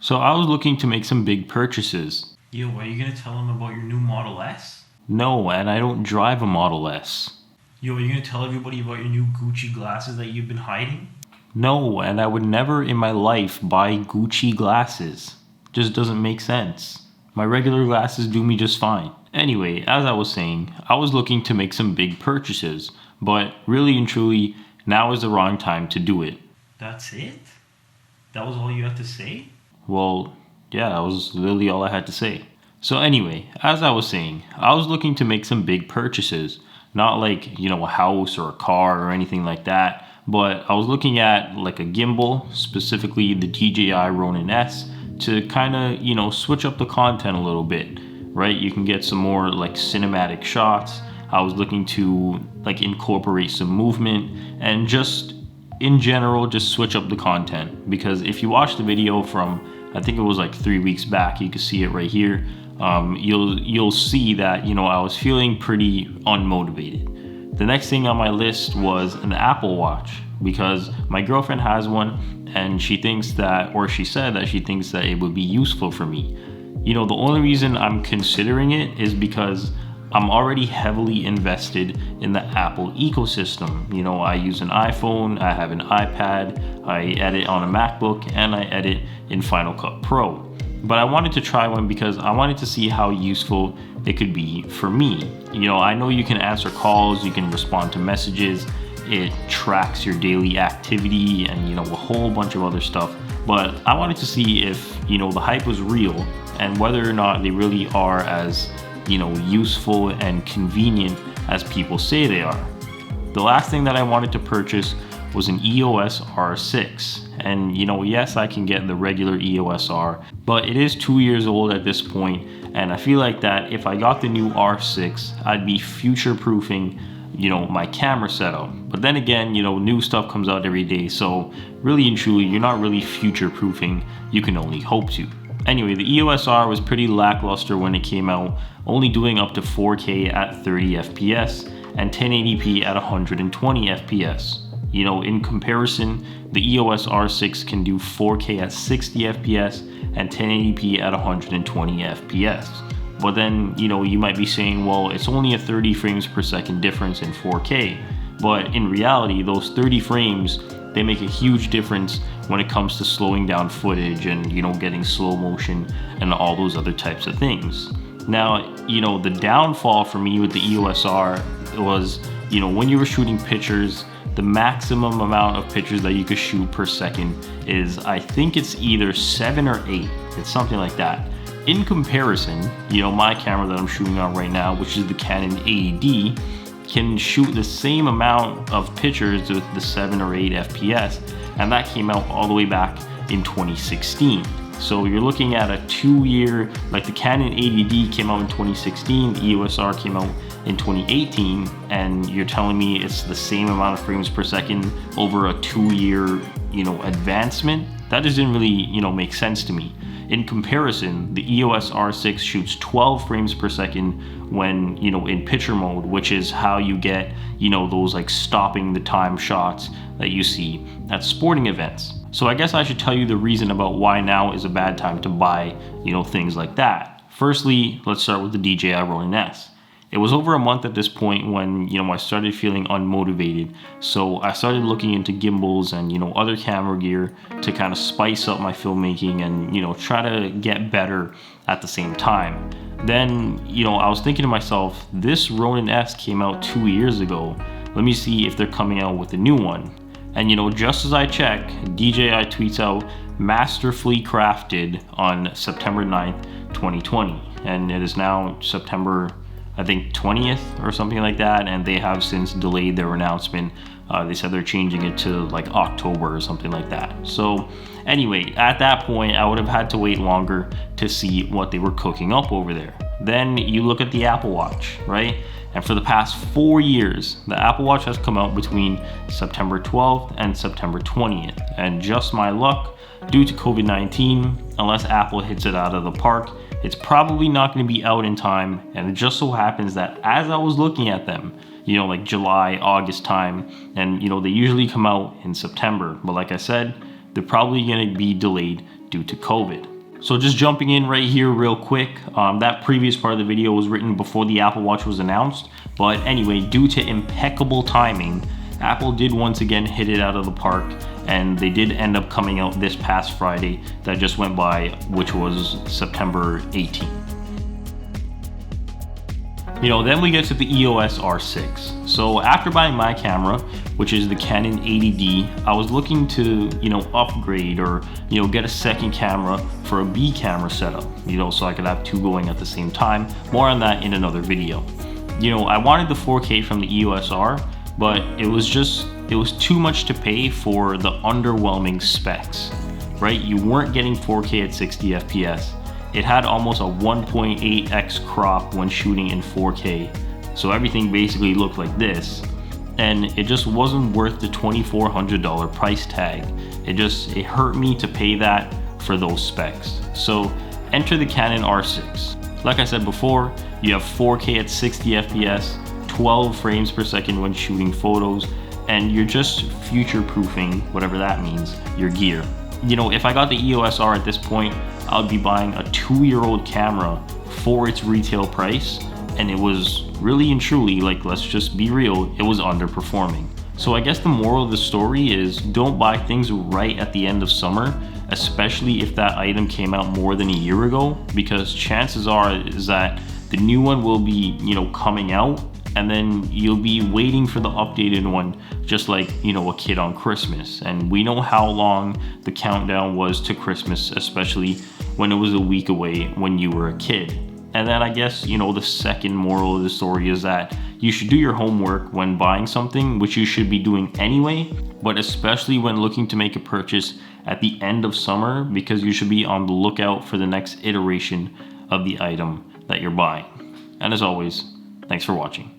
So I was looking to make some big purchases. Yo, are you gonna tell them about your new Model S? No, and I don't drive a Model S. Yo, are you gonna tell everybody about your new Gucci glasses that you've been hiding? No, and I would never in my life buy Gucci glasses. Just doesn't make sense. My regular glasses do me just fine. Anyway, as I was saying, I was looking to make some big purchases, but really and truly, now is the wrong time to do it. That's it? That was all you had to say? Well, yeah, that was literally all I had to say. So anyway, as I was saying, I was looking to make some big purchases. Not like, a house or a car or anything like that, but I was looking at like a gimbal, specifically the DJI Ronin S, to kind of, switch up the content a little bit, right? You can get some more like cinematic shots. I was looking to like incorporate some movement and just in general, just switch up the content. Because if you watch the video from, I think it was like 3 weeks back, you can see it right here. You'll see that, I was feeling pretty unmotivated. The next thing on my list was an Apple Watch because my girlfriend has one and she thinks that, or she said that she thinks that it would be useful for me. The only reason I'm considering it is because I'm already heavily invested in the Apple ecosystem. I use an iPhone, I have an iPad, I edit on a MacBook, and I edit in Final Cut Pro. But I wanted to try one because I wanted to see how useful it could be for me. I know you can answer calls, you can respond to messages, it tracks your daily activity and, a whole bunch of other stuff. But I wanted to see if, the hype was real and whether or not they really are as, useful and convenient as people say they are. The last thing that I wanted to purchase was an Eos R6. And yes, I can get the regular Eos R, but it is 2 years old at this point, and I feel like that if I got the new R6, I'd be future-proofing, my camera setup. But then again, new stuff comes out every day, so really and truly, you're not really future-proofing, you can only hope to. Anyway, the Eos R was pretty lackluster when it came out, only doing up to 4K at 30 FPS and 1080p at 120 FPS. In comparison, the EOS R6 can do 4K at 60 FPS and 1080p at 120 FPS. But then, you might be saying, well, it's only a 30 frames per second difference in 4K. But in reality, those 30 frames, they make a huge difference when it comes to slowing down footage and, getting slow motion and all those other types of things. Now, the downfall for me with the EOS R was, when you were shooting pictures, the maximum amount of pictures that you could shoot per second is, I think it's either 7 or 8. It's something like that. In comparison, my camera that I'm shooting on right now, which is the Canon 80D, can shoot the same amount of pictures with the 7 or 8 FPS, and that came out all the way back in 2016. So you're looking at a 2-year, like the Canon 80D came out in 2016, the EOS R came out in 2018, and you're telling me it's the same amount of frames per second over a 2-year, advancement? That just didn't really, make sense to me. In comparison, the EOS R6 shoots 12 frames per second when, in picture mode, which is how you get, those like stopping the time shots that you see at sporting events. So I guess I should tell you the reason about why now is a bad time to buy, things like that. Firstly, let's start with the DJI Ronin S. It was over a month at this point when, I started feeling unmotivated. So I started looking into gimbals and, other camera gear to kind of spice up my filmmaking and, try to get better at the same time. Then, I was thinking to myself, this Ronin S came out 2 years ago. Let me see if they're coming out with a new one. And just as I check, DJI tweets out masterfully crafted on September 9th, 2020. And it is now September, I think 20th or something like that, and they have since delayed their announcement. They said they're changing it to like October or something like that. So anyway, at that point, I would have had to wait longer to see what they were cooking up over there. Then you look at the Apple Watch, right? And for the past 4 years, the Apple Watch has come out between September 12th and September 20th. And just my luck, due to COVID-19, unless Apple hits it out of the park, it's probably not going to be out in time. And it just so happens that as I was looking at them, like July, August time, and they usually come out in September. But like I said, they're probably going to be delayed due to COVID. So just jumping in right here real quick, that previous part of the video was written before the Apple Watch was announced. But anyway, due to impeccable timing, Apple did once again hit it out of the park, and they did end up coming out this past Friday that just went by, which was September 18th. Then we get to the Eos R6. So after buying my camera, which is the Canon 80D, I was looking to, upgrade or, get a second camera for a B camera setup, so I could have two going at the same time. More on that in another video. I wanted the 4K from the Eos R, but it was too much to pay for the underwhelming specs, right? You weren't getting 4K at 60 FPS. It had almost a 1.8x crop when shooting in 4K. So everything basically looked like this. And it just wasn't worth the $2,400 price tag. It hurt me to pay that for those specs. So enter the Canon R6. Like I said before, you have 4K at 60 FPS, 12 frames per second when shooting photos, and you're just future-proofing, whatever that means, your gear. If I got the EOS R at this point, I would be buying a 2-year-old camera for its retail price, and it was really and truly, let's just be real, it was underperforming. So I guess the moral of the story is don't buy things right at the end of summer, especially if that item came out more than a year ago, because chances are is that the new one will be, coming out, and then you'll be waiting for the updated one, just like, a kid on Christmas. And we know how long the countdown was to Christmas, especially when it was a week away when you were a kid. And then I guess, the second moral of the story is that you should do your homework when buying something, which you should be doing anyway, but especially when looking to make a purchase at the end of summer, because you should be on the lookout for the next iteration of the item that you're buying. And as always, thanks for watching.